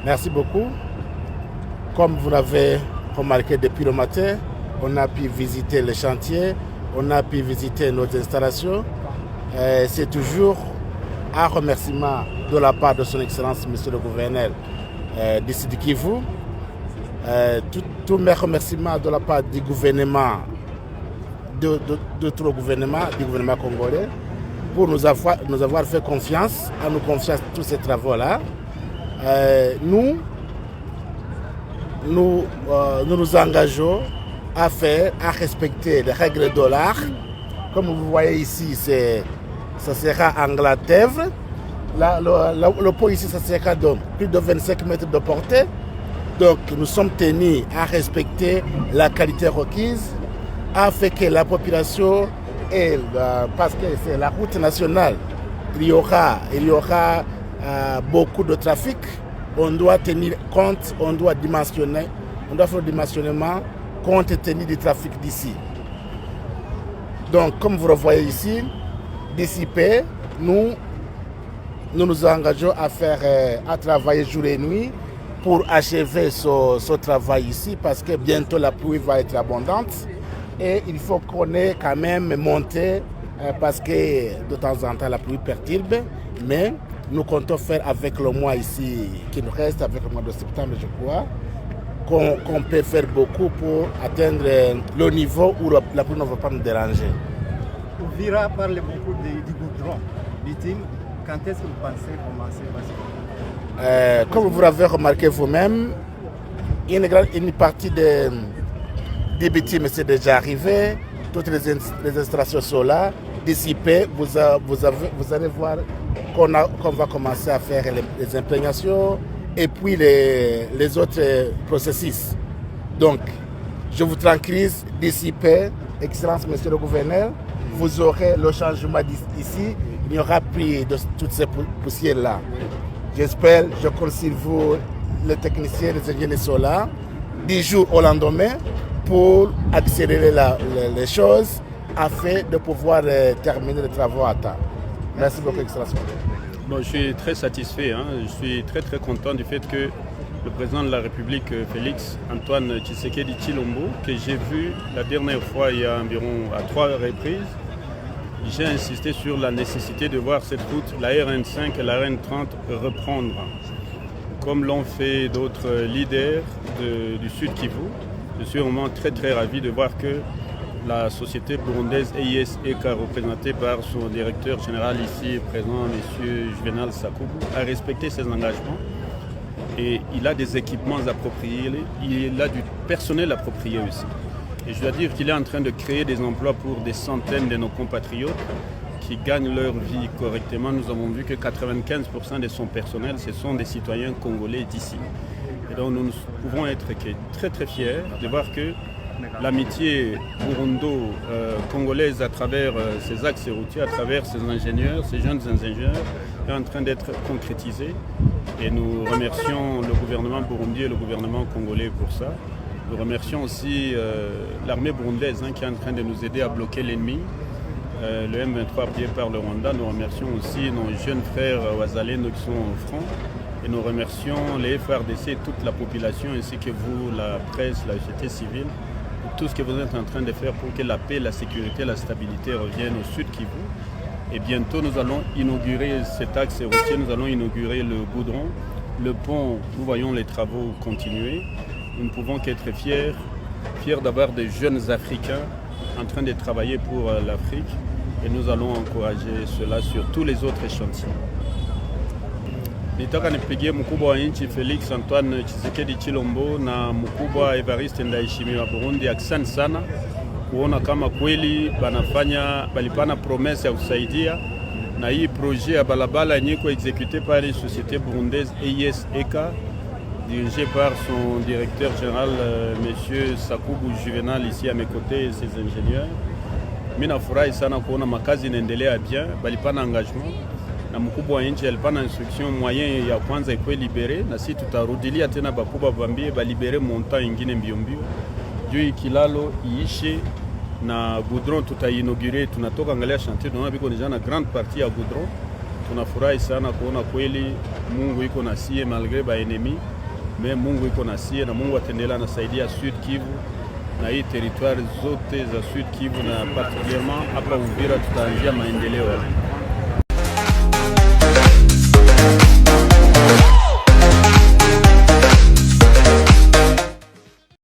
Merci beaucoup. Comme vous l'avez remarqué depuis le matin, on a pu visiter les chantiers, on a pu visiter nos installations. C'est toujours un remerciement de la part de son Excellence, Monsieur le Gouverneur du Sud Kivu. Tous mes remerciements de la part du gouvernement, de tout le gouvernement, du gouvernement congolais, pour nous avoir fait confiance, à nous confier tous ces travaux-là. Nous nous engageons à respecter les règles de l'art. Comme vous voyez ici, ça sera en glatèvre. Le pot ici, ça sera de plus de 25 mètres de portée. Donc nous sommes tenus à respecter la qualité requise, afin que la population, parce que c'est la route nationale, il y aura beaucoup de trafic. On doit tenir compte, on doit faire le dimensionnement compte tenu du trafic d'ici. Donc, comme vous le voyez ici, d'ici peu, nous nous engageons à travailler jour et nuit pour achever ce travail ici, parce que bientôt la pluie va être abondante et il faut qu'on ait quand même monté, parce que de temps en temps la pluie perturbe, mais nous comptons faire avec le mois ici qui nous reste, avec le mois de septembre, je crois, qu'on peut faire beaucoup pour atteindre le niveau où la pluie ne va pas nous déranger. Ouvira parle beaucoup du goudron. Dit-il, quand est-ce que vous pensez commencer? Comme vous l'avez remarqué vous-même, une partie des bitumes c'est déjà arrivé. Toutes les installations sont là. D'ici peu, vous allez voir qu'on va commencer à faire les imprégnations et puis les autres processus. Donc, je vous tranquillise, d'ici peu, Excellence, Monsieur le Gouverneur, vous aurez le changement ici. Il n'y aura plus de toutes ces poussières-là. J'espère, je compte sur vous, les techniciens, les ingénieurs sont là, 10 jours au lendemain, pour accélérer les choses afin de pouvoir terminer les travaux à temps. Merci beaucoup, Excellence. Bon, je suis très satisfait, je suis très content du fait que le président de la République, Félix Antoine Tshisekedi Tshilombo, que j'ai vu la dernière fois il y a environ à 3 reprises, j'ai insisté sur la nécessité de voir cette route, la RN5 et la RN30, reprendre, comme l'ont fait d'autres leaders du Sud Kivu. Je suis vraiment très ravi de voir que la société burundaise EIS-EK, représentée par son directeur général ici présent, M. Juvenal Sakoubou, a respecté ses engagements et il a des équipements appropriés, il a du personnel approprié aussi. Et je dois dire qu'il est en train de créer des emplois pour des centaines de nos compatriotes qui gagnent leur vie correctement. Nous avons vu que 95% de son personnel, ce sont des citoyens congolais d'ici. Et donc nous pouvons être très fiers de voir que l'amitié burundo-congolaise à travers ces axes routiers, à travers ces ingénieurs, ces jeunes ingénieurs, est en train d'être concrétisée. Et nous remercions le gouvernement burundais et le gouvernement congolais pour ça. Nous remercions aussi l'armée burundaise qui est en train de nous aider à bloquer l'ennemi, le M23 appuyé par le Rwanda. Nous remercions aussi nos jeunes frères Wazalendo qui sont au front. Et nous remercions les FRDC et toute la population, ainsi que vous, la presse, la société civile, pour tout ce que vous êtes en train de faire pour que la paix, la sécurité, la stabilité reviennent au Sud Kivu. Et bientôt, nous allons inaugurer cet axe routier, nous allons inaugurer le goudron, le pont, nous voyons les travaux continuer. Nous ne pouvons qu'être fiers d'avoir des jeunes Africains en train de travailler pour l'Afrique. Et nous allons encourager cela sur tous les autres chantiers. Nitaka nipigie mkubwa wa nchi Felix Antoine Tshisekedi Tshilombo na mkubwa Evariste Ndayishimiye wa Burundi, asante sana kuona kama kweli balipana promesse ya kusaidia na hii projet ya balabala yenye iko exécuté par une société burundaise EIS-EK dirigée par son directeur général monsieur Sakoubou Juvenal ici à mes côtés et ses ingénieurs. Mimi nafurahi sana kuona makazi inaendelea bien, balipana engagement na mkubwa wa nchi alipana instruction moyen ya kwanza ikuwe libere, na si tutarudilia tena bakubwa bambie balibere montant ingine mbio juu kilalo iishe na goudron tutainaugurer. Tunatoka angalia chantier, tunaona biko deja na grande partie ya goudron. Tunafurahi sana kuona kweli Mungu iko na sie malgré ba enemy me Mungu iko nasie na Mungu ataendelea anasaidia Sud Kivu na hii territoire zote za Sud Kivu na particulièrement hapa Uvira tutaanzia maendeleo.